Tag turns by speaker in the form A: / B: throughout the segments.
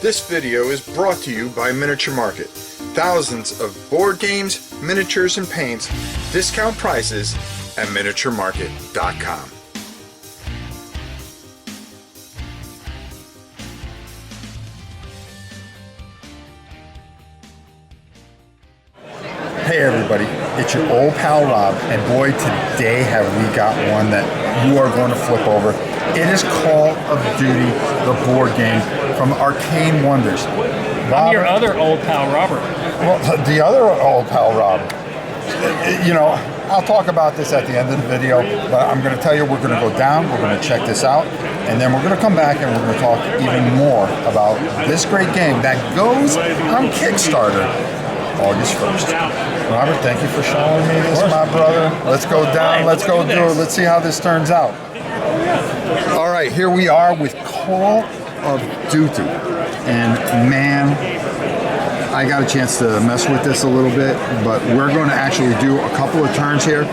A: This video is brought to you by Miniature Market. Thousands of board games, miniatures, and paints, discount prices at miniaturemarket.com.
B: Hey everybody, it's your old pal Rob, and boy, today have we got one that you are going to flip over. It is Call of Duty, the board game from Arcane Wonders.
C: I'm your other old pal Robert.
B: Well, the other old pal Rob. You know, I'll talk about this at the end of the video, but I'm going to tell you we're going to go down, we're going to check this out, and then we're going to come back and we're going to talk even more about this great game that goes on Kickstarter August 1st. Robert, thank you for showing me this, my brother. Let's go down, let's go do it. Let's see how this turns out. All right, here we are with Call of Duty. And man, I got a chance to mess with this a little bit, but we're going to actually do a couple of turns here.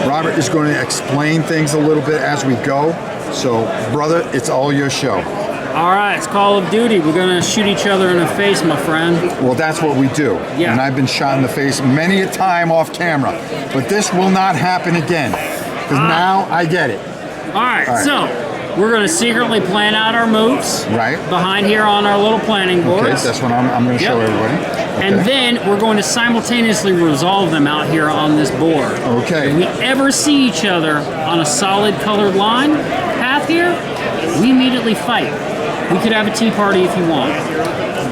B: Robert is going to explain things a little bit as we go. So, brother, it's all your show.
C: All right, it's Call of Duty. We're going to shoot each other in the face, my friend.
B: Well, that's what we do.
C: Yeah.
B: And I've been shot in the face many a time off camera. But this will not happen again. Because now I get it.
C: All right, so we're going to secretly plan out our moves.
B: Right.
C: Behind here on our little planning boards.
B: Okay, that's what I'm going to show everybody. Okay.
C: And then we're going to simultaneously resolve them out here on this board.
B: Okay.
C: If we ever see each other on a solid colored line path here, we immediately fight. We could have a tea party if you want,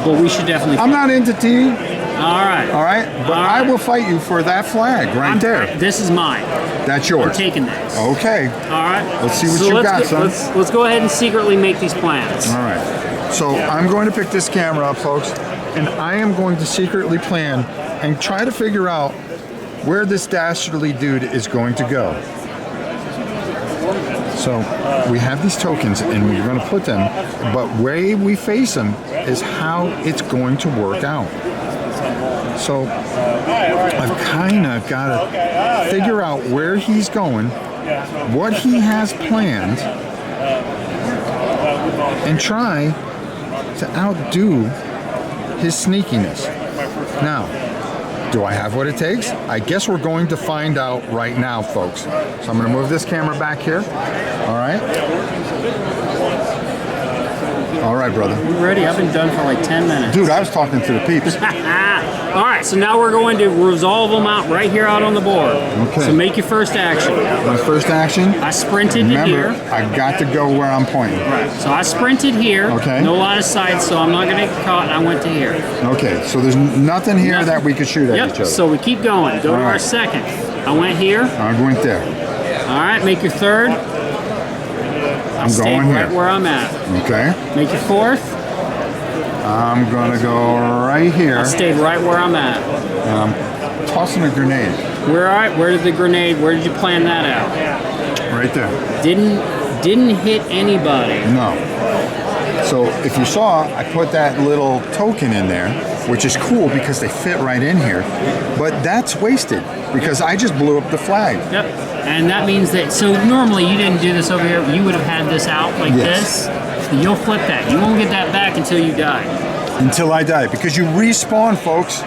C: but we should definitely fight.
B: I'm not into tea.
C: All right.
B: All right? But I will fight you for that flag right there.
C: This is mine.
B: That's yours.
C: I'm taking this.
B: Okay.
C: All right.
B: Let's see what you got, son.
C: Let's go ahead and secretly make these plans.
B: All right. So I'm going to pick this camera up, folks, and I am going to secretly plan and try to figure out where this dastardly dude is going to go. So we have these tokens and we're going to put them, but where we face them is how it's going to work out. So I've kind of got to figure out where he's going, what he has planned, and try to outdo his sneakiness. Now, do I have what it takes? I guess we're going to find out right now, folks. So I'm going to move this camera back here. All right. All right, brother.
C: You ready? I've been done for like 10 minutes.
B: Dude, I was talking to the peeps.
C: All right, so now we're going to resolve them out right here out on the board.
B: Okay.
C: So make your first action.
B: My first action?
C: I sprinted to here.
B: I've got to go where I'm pointing.
C: Right. So I sprinted here.
B: Okay.
C: No line of sight, so I'm not going to get caught. And I went to here.
B: Okay, so there's nothing here that we could shoot at each other.
C: So we keep going. Go to our second. I went here.
B: I went there.
C: All right, make your third.
B: I'm going
C: right
B: here.
C: Where I'm at.
B: Okay.
C: Make your fourth.
B: I'm going to go right here.
C: I stayed right where I'm at.
B: And I'm tossing a grenade.
C: Where did the grenade, where did you plan that out?
B: Right there.
C: Didn't hit anybody.
B: No. So if you saw, I put that little token in there, which is cool because they fit right in here. But that's wasted because I just blew up the flag.
C: Yep. And that means that, so normally you didn't do this over here, you would have had this out like this. You'll flip that. You won't get that back until you die.
B: Until I die, because you respawn, folks.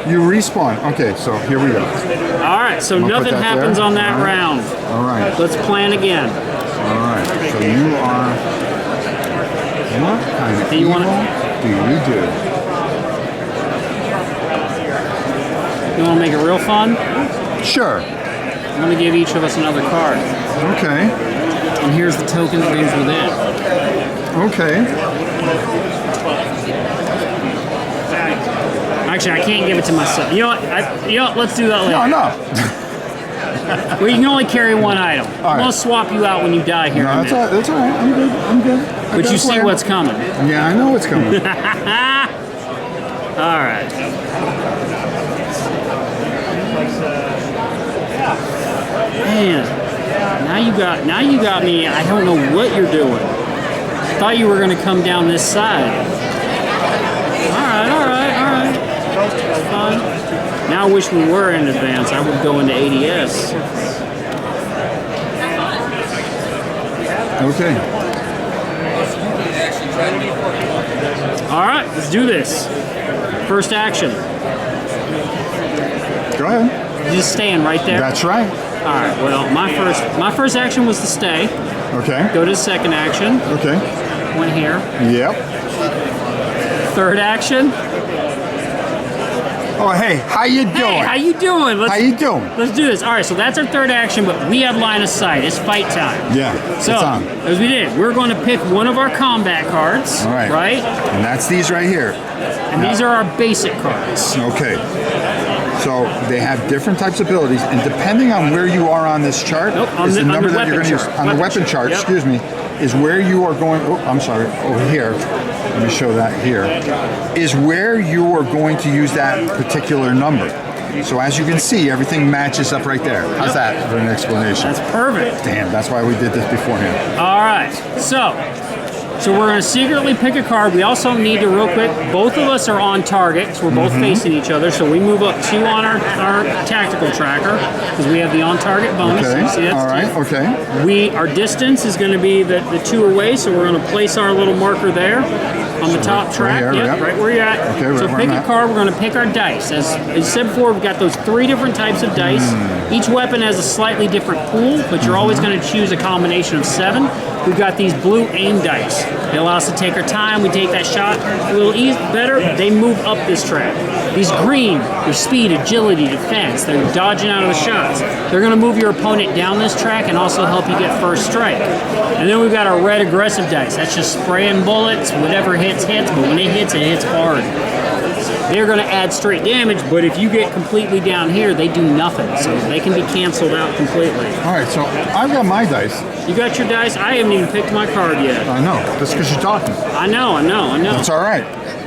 B: You respawn. Okay, so here we go.
C: All right, so nothing happens on that round.
B: All right.
C: Let's plan again.
B: All right, so you are, what kind of evil do you do?
C: You want to make it real fun?
B: Sure.
C: I'm going to give each of us another card.
B: Okay.
C: And here's the token that goes with it.
B: Okay.
C: Actually, I can't give it to myself. You know what? Let's do that later.
B: No.
C: Well, you can only carry one item. I'm going to swap you out when you die here.
B: No, that's all right. I'm good.
C: But you see what's coming.
B: Yeah, I know what's coming.
C: All right. Man, now you got me. I don't know what you're doing. I thought you were going to come down this side. All right. Fine. Now I wish we were in advance. I would go into ADS.
B: Okay.
C: All right, let's do this. First action.
B: Go ahead.
C: You're just staying right there.
B: That's right.
C: All right. Well, my first action was to stay.
B: Okay.
C: Go to the second action.
B: Okay.
C: Went here.
B: Yep.
C: Third action.
B: Oh, hey, how you doing?
C: Hey, how you doing?
B: How you doing?
C: Let's do this. All right, so that's our third action, but we have line of sight. It's fight time.
B: Yeah,
C: So,
B: it's on.
C: as we did, we're going to pick one of our combat cards.
B: All right.
C: Right?
B: And that's these right here.
C: And these are our basic cards.
B: Okay. So they have different types of abilities, and depending on where you are on this chart,
C: Nope, on
B: is the
C: the
B: number that you're
C: weapon
B: going to use.
C: chart.
B: On the weapon chart,
C: Yep.
B: excuse me, is where you are going. Oh, I'm sorry, over here. Let me show that here. Is where you are going to use that particular number. So as you can see, everything matches up right there. How's that for an explanation?
C: That's perfect.
B: Damn, that's why we did this beforehand.
C: All right, so we're going to secretly pick a card. We also need to, real quick, both of us are on target, so we're both facing each other. So we move up 2 on our tactical tracker because we have the on-target bonus.
B: Okay.
C: You see that's
B: All right.
C: 2.
B: Okay.
C: Our distance is going to be the 2 away, so we're going to place our little marker there on the top track.
B: here,
C: Yep,
B: yep.
C: right where you're at.
B: Okay, right
C: so
B: where
C: pick
B: I'm
C: a
B: at.
C: card. We're going to pick our dice. As you said before, we've got those 3 different types of dice. Each weapon has a slightly different pool, but you're always going to choose a combination of 7. We've got these blue aim dice. They allow us to take our time. We take that shot a little better. They move up this track. These green, their speed, agility, defense. They're dodging out of the shots. They're going to move your opponent down this track and also help you get first strike. And then we've got our red aggressive dice. That's just spraying bullets. Whatever hits, but when it hits hard. They're going to add straight damage, but if you get completely down here, they do nothing. So they can be canceled out completely.
B: All right. So I've got my dice.
C: You got your dice? I haven't even picked my card yet.
B: I know. That's because you're talking.
C: I know.
B: It's all right.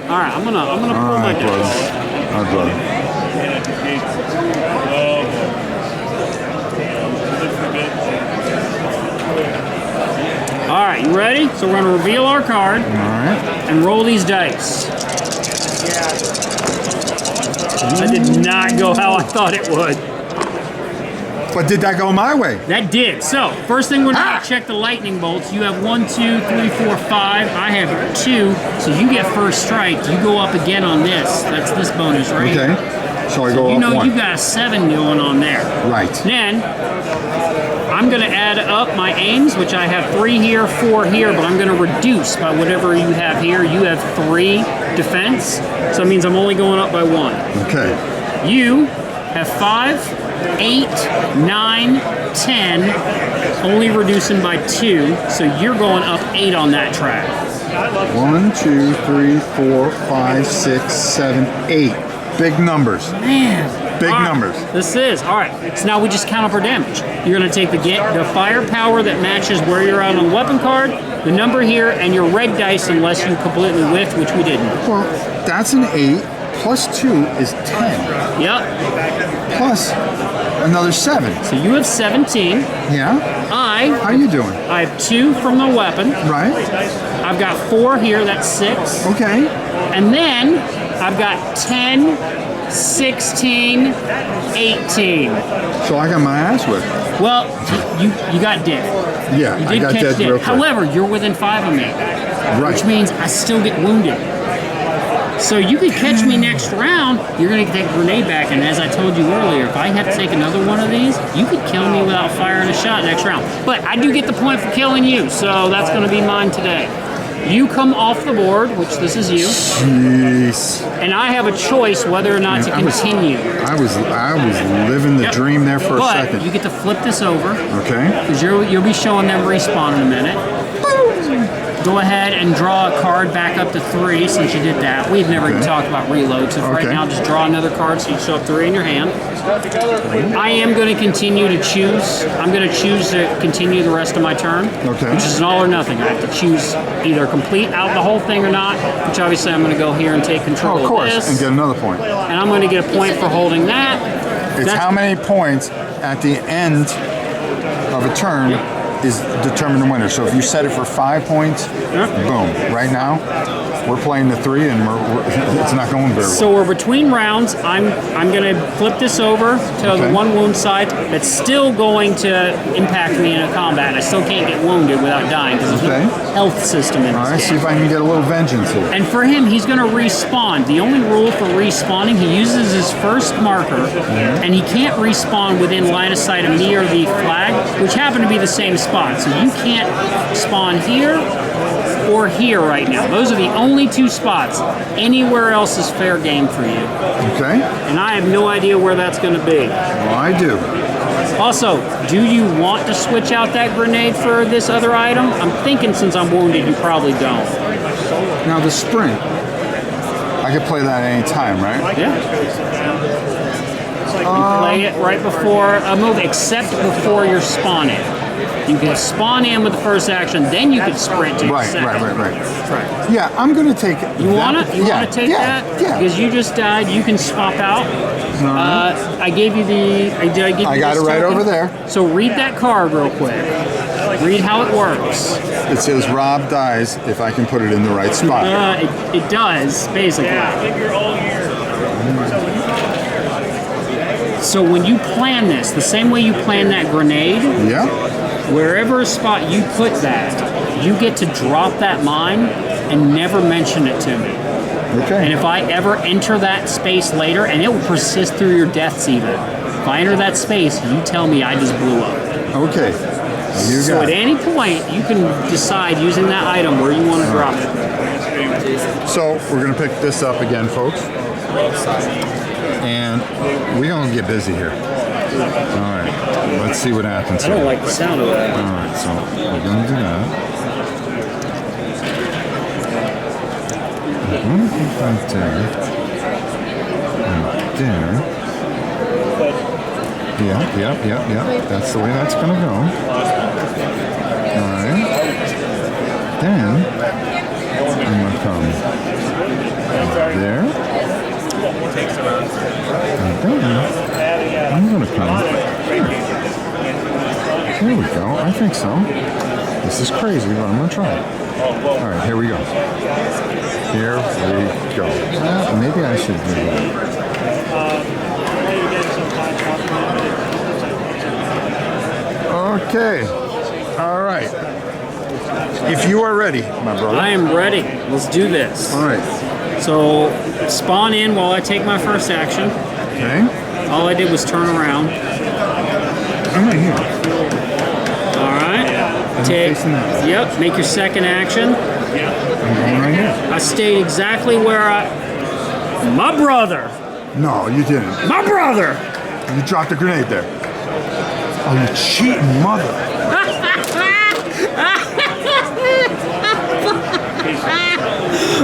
C: All right, I'm gonna pull
B: All
C: my
B: right, brother.
C: dice.
B: All right, brother.
C: All right, you ready? So we're gonna reveal our card
B: All right.
C: and roll these dice. That did not go how I thought it would.
B: But did that go my way?
C: That did. So first thing we're gonna check the lightning bolts. You have 1, 2, 3, 4, 5. I have 2. So you get first strike. You go up again on this. That's this bonus, right?
B: Okay. So I go
C: You
B: up
C: know
B: 1.
C: you got a 7 going on there.
B: Right.
C: Then I'm going to add up my aims, which I have 3 here, 4 here, but I'm going to reduce by whatever you have here. You have 3 defense, so it means I'm only going up by 1.
B: Okay.
C: You have 5, 8, 9, 10, only reducing by 2, so you're going up 8 on that track.
B: 1, 2, 3, 4, 5, 6, 7, 8. Big numbers.
C: Man.
B: Big
C: All right,
B: numbers.
C: This is. All right. So now we just count up our damage. You're going to take the firepower that matches where you're at on the weapon card, the number here, and your red dice unless you completely whiffed, which we didn't.
B: Well, that's an 8. Plus 2 is 10.
C: Yep.
B: Plus another 7.
C: So you have 17.
B: Yeah? How you doing?
C: I have 2 from the weapon.
B: Right?
C: I've got 4 here. That's 6.
B: Okay.
C: And then I've got 10, 16, 18.
B: So I got my ass whipped.
C: Well, you got dead.
B: Yeah,
C: You
B: I
C: did
B: got
C: catch
B: dead
C: dead.
B: real quick.
C: However, you're within 5 of me.
B: Right.
C: Which means I still get wounded. So you could catch me next round, you're going to take a grenade back, and as I told you earlier, if I have to take another one of these, you could kill me without firing a shot next round. But I do get the point for killing you, so that's going to be mine today. You come off the board, which this is you,
B: Jeez.
C: and I have a choice whether or not to continue.
B: I was living the dream there for a
C: But
B: second.
C: you get to flip this over,
B: Okay.
C: because you'll be showing them respawn in a minute. Go ahead and draw a card back up to 3 since you did that. We've never even talked about reload, so for right now just draw another card so you show up 3 in your hand. I am going to continue to choose. I'm going to choose to continue the rest of my turn, which is an all or nothing. I have to choose either complete out the whole thing or not, which obviously I'm going to go here and take control
B: of course,
C: of this.
B: and get another point.
C: And I'm going to get a point for holding that.
B: It's how many points at the end of a turn is determine the winner. So if you set it for 5 points, boom. Right now, We're playing the 3, and it's not going very well.
C: So we're between rounds. I'm going to flip this over to the 1 wound side. That's still going to impact me in a combat. I still can't get wounded without dying because there's no health system in this
B: All right,
C: game.
B: see if I can get a little vengeance here.
C: And for him, he's going to respawn. The only rule for respawning, he uses his first marker, and he can't respawn within line of sight of me or the flag, which happen to be the same spot. So you can't spawn here or here right now. Those are the only 2 spots. Anywhere else is fair game for you.
B: Okay.
C: And I have no idea where that's going to be.
B: Well, I do.
C: Also, do you want to switch out that grenade for this other item? I'm thinking since I'm wounded, you probably don't.
B: Now the sprint, I could play that at any time, right?
C: Yeah. You play it right before a move, except before you're spawning. You can spawn in with the first action, then you can sprint to the second.
B: Right. Yeah, I'm going to take
C: You want to? You want to take that?
B: Yeah.
C: Because you just died, you can swap out. I gave you the. I
B: got it right over there.
C: So read that card real quick. Read how it works.
B: It says Rob dies if I can put it in the right spot.
C: It does, basically. So when you plan this, the same way you plan that grenade, wherever spot you put that, you get to drop that mine and never mention it to me.
B: Okay.
C: And if I ever enter that space later, and it will persist through your deaths even. If I enter that space, you tell me I just blew up.
B: Okay.
C: So at any point, you can decide using that item where you want to drop it.
B: So we're going to pick this up again, folks. And we're going to get busy here. All right. Let's see what happens
C: I don't like the sound of that.
B: All right. So we're going to do that. I'm going to put that there. And there. Yeah. That's the way that's going to go. All right. Then I'm going to come there. And then I'm going to come here. There we go. I think so. This is crazy, but I'm going to try it. All right, here we go. Here we go. Maybe I should do that. Okay. All right. If you are ready, my brother.
C: I am ready. Let's do this.
B: All right.
C: So spawn in while I take my first action.
B: Okay.
C: All I did was turn around.
B: I'm right here.
C: All right.
B: facing that.
C: Yep. Make your second action.
B: I'm going right here.
C: I stayed exactly where my brother.
B: No, you didn't.
C: My brother.
B: You dropped a grenade there. Oh, you cheating mother.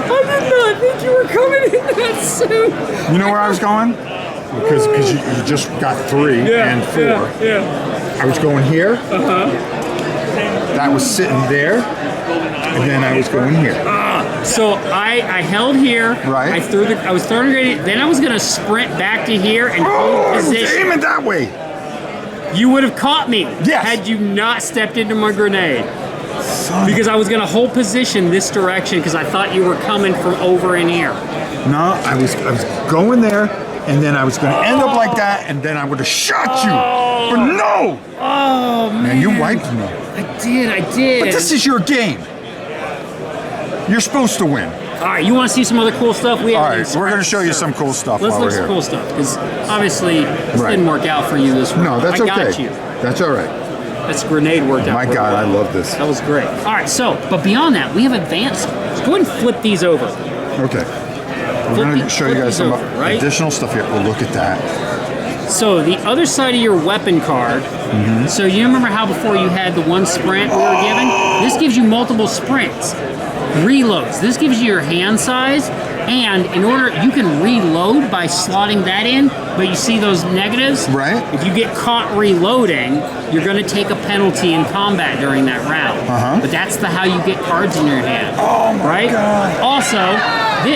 C: I did not think you were coming in that soon.
B: You know where I was going? Because you just got 3 and 4.
C: Yeah.
B: I was going here. That was sitting there. And then I was going here.
C: So I held here.
B: Right.
C: I was throwing a grenade. Then I was gonna sprint back to here and hold
B: I was
C: position.
B: aiming that way.
C: You would have caught me
B: Yes.
C: had you not stepped into my grenade. Because I was gonna hold position this direction because I thought you were coming from over in here.
B: No, I was going there, and then I was going to end up like that, and then I would have shot you. But no!
C: Oh man,
B: Man, you wiped me.
C: I did.
B: But this is your game. You're supposed to win.
C: All right, you want to see some other cool stuff?
B: All right, we're going to show you some cool stuff
C: Let's
B: while
C: look
B: we're
C: at some
B: here.
C: cool stuff because obviously this
B: Right.
C: didn't work out for you this round.
B: No, that's
C: I
B: okay.
C: got you.
B: That's all right.
C: This grenade worked out.
B: My
C: pretty
B: God,
C: well.
B: I love this.
C: That was great. All right, so but beyond that, we have advanced. Go ahead and flip these over.
B: Okay. We're going to show you guys some
C: right?
B: additional stuff here. Well, look at that.
C: So the other side of your weapon card. So you remember how before you had the one sprint we were given? This gives you multiple sprints. Reloads. This gives you your hand size, and in order you can reload by slotting that in. But you see those negatives?
B: Right.
C: If you get caught reloading, you're going to take a penalty in combat during that round. But that's how you get cards in your hand.
B: Oh my God.
C: Also,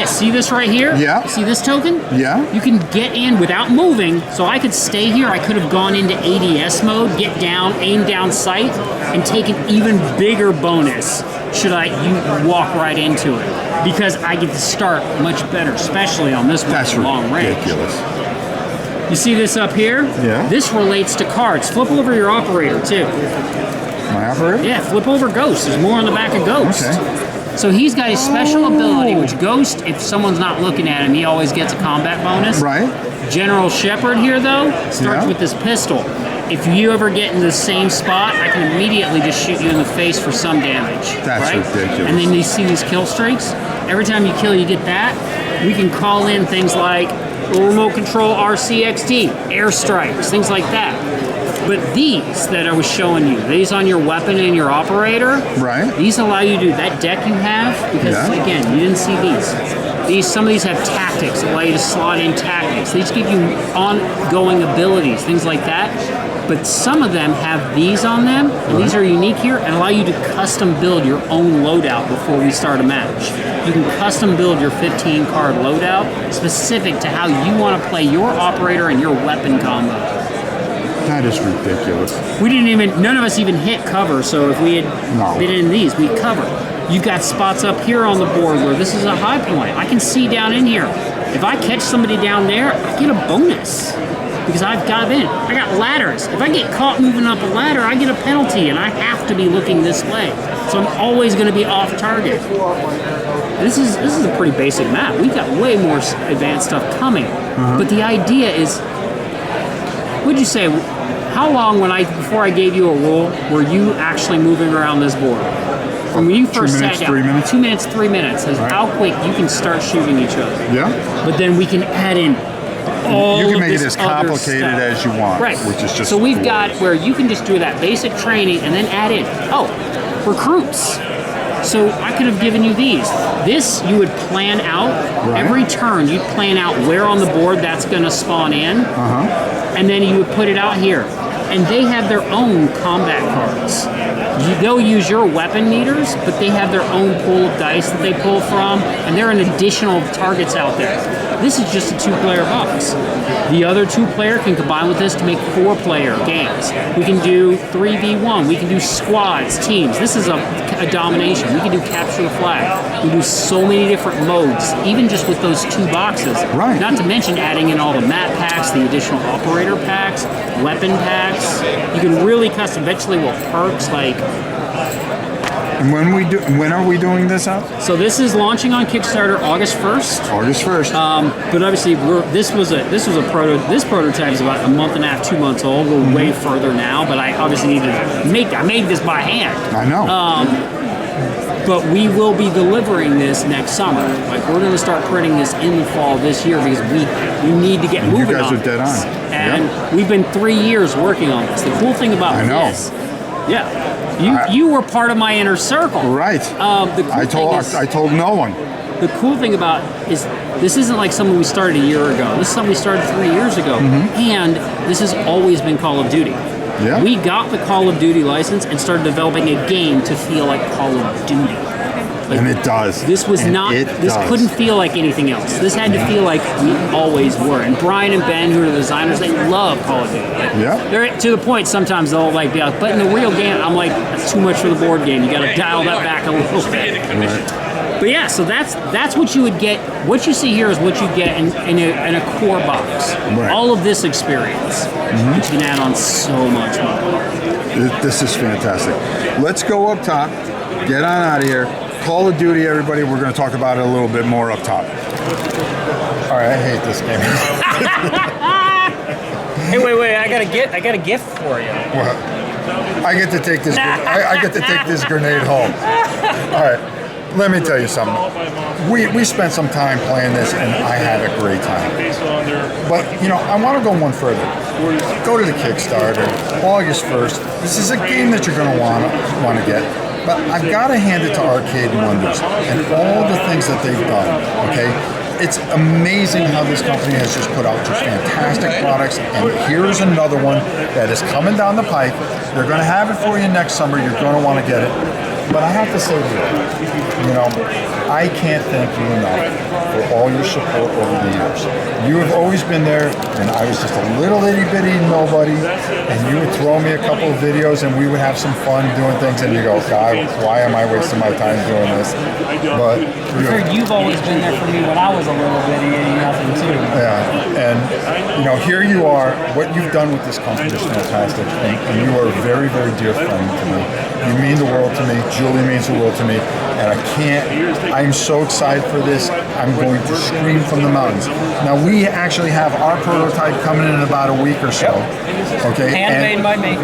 C: see this right here?
B: Yeah.
C: See this token?
B: Yeah.
C: You can get in without moving, so I could stay here. I could have gone into ADS mode, get down, aim down sight, and take an even bigger bonus should you walk right into it, because I get to start much better, especially on this one.
B: That's
C: long range.
B: ridiculous.
C: You see this up here?
B: Yeah.
C: This relates to cards. Flip over your operator too.
B: My operator?
C: Yeah, flip over Ghost. There's more on the back of Ghost.
B: Okay.
C: So he's got a special ability, which Ghost, if someone's not looking at him, he always gets a combat bonus.
B: Right.
C: General Shepard here, though, starts with this pistol. If you ever get in the same spot, I can immediately just shoot you in the face for some damage.
B: That's ridiculous.
C: And then you see these kill streaks. Every time you kill, you get that. We can call in things like remote control RCXD, airstrikes, things like that. But these that I was showing you, these on your weapon and your operator, these allow you to do that deck you have, because again, you didn't see these. Some of these have tactics, allow you to slot in tactics. These give you ongoing abilities, things like that. But some of them have these on them, and these are unique here, and allow you to custom build your own loadout before we start a match. You can custom build your 15 card loadout specific to how you want to play your operator and your weapon combo.
B: That is ridiculous.
C: None of us even hit cover, so if we had been in these, we'd cover. You've got spots up here on the board where this is a high point. I can see down in here. If I catch somebody down there, I get a bonus because I've got in. I got ladders. If I get caught moving up a ladder, I get a penalty, and I have to be looking this way. So I'm always going to be off target. This is a pretty basic map. We've got way more advanced stuff coming. But the idea is, would you say, how long before I gave you a roll, were you actually moving around this board? When you first sat down,
B: 3 minutes?
C: 2 minutes, 3 minutes is how quick you can start shooting each other.
B: Yeah.
C: But then we can add in all
B: You can
C: of
B: make it
C: this
B: as complicated
C: other stuff.
B: as you want,
C: Right.
B: which is just
C: so we've
B: cool.
C: got where you can just do that basic training and then add in, recruits. So I could have given you these. This you would plan out every turn. You'd plan out where on the board that's going to spawn in, and then you would put it out here. And they have their own combat cards. They'll use your weapon meters, but they have their own pool of dice that they pull from, and there are additional targets out there. This is just a 2-player box. The other 2-player can combine with this to make 4-player games. We can do 3v1. We can do squads, teams. This is a domination. We can do capture the flag. We do so many different modes, even just with those 2 boxes.
B: Right.
C: Not to mention adding in all the map packs, the additional operator packs, weapon packs. You can really custom. Eventually, perks like.
B: And when are we doing this out?
C: So this is launching on Kickstarter August 1st.
B: August 1st.
C: But obviously, this was a this prototype is about a month and a half, 2 months old. We're way further now, but I obviously needed to I made this by hand.
B: I know.
C: But we will be delivering this next summer. Like, we're going to start printing this in the fall this year because we need to get moving on.
B: You guys are dead on.
C: And we've been 3 years working on this. The cool thing about this, you were part of my inner circle.
B: Right. I told no one.
C: The cool thing about is this isn't like something we started a year ago. This is something we started 3 years ago. And this has always been Call of Duty.
B: Yeah.
C: We got the Call of Duty license and started developing a game to feel like Call of Duty. Like,
B: And it does.
C: This was couldn't feel like anything else. This had to feel like we always were. And Bryan and Ben, who are the designers, they love Call of Duty. Like, they're to the point sometimes they'll be like, but in the real game, I'm like, that's too much for the board game. You got to dial that back a little bit.
B: Right.
C: But yeah, so that's what you would get. What you see here is what you get in a core box.
B: Right.
C: All of this experience, you can add on so much more.
B: This is fantastic. Let's go up top. Get on out of here. Call of Duty, everybody. We're going to talk about it a little bit more up top. All right, I hate this game.
C: Hey, wait! I got a gift for you.
B: What? I get to take this. I get to take this grenade home. All right. Let me tell you something. We spent some time playing this, and I had a great time. But, I want to go one further. Go to the Kickstarter, August 1st. This is a game that you're going to want to get. But I've got to hand it to Arcane Wonders and all the things that they've done, okay? It's amazing how this company has just put out just fantastic products, and here's another one that is coming down the pipe. They're going to have it for you next summer. You're going to want to get it. But I have to say to you know, I can't thank you enough for all your support over the years. You have always been there when I was just a little itty bitty nobody, and you would throw me a couple of videos and we would have some fun doing things, and you go, God, why am I wasting my time doing this? But
C: You've always been there for me when I was a little bitty and nothing too.
B: yeah, and you know, here you are. What you've done with this company is fantastic, and you are a very, very dear friend to me. You mean the world to me. Julie means the world to me, and I'm so excited for this. I'm going to scream from the mountains. Now, we actually have our prototype coming in about a week or so. Okay,
C: Handmade by me.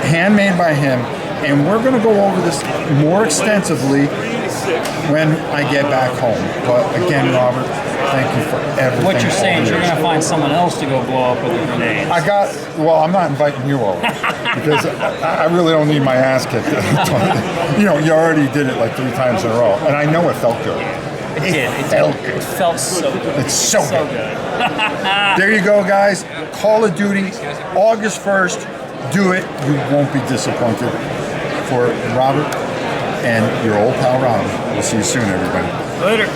B: Handmade by him, and we're going to go over this more extensively when I get back home. But again, Robert, thank you for everything.
C: What you're saying is you're going to find someone else to go blow up with a grenade.
B: I'm not inviting you over because I really don't need my ass kicked. You know, you already did it like 3 times in a row, and I know it felt good.
C: It felt so good.
B: It's so good. There you go, guys. Call of Duty, August 1st. Do it. You won't be disappointed. For Robert and your old pal Rob. We'll see you soon, everybody.
C: Later.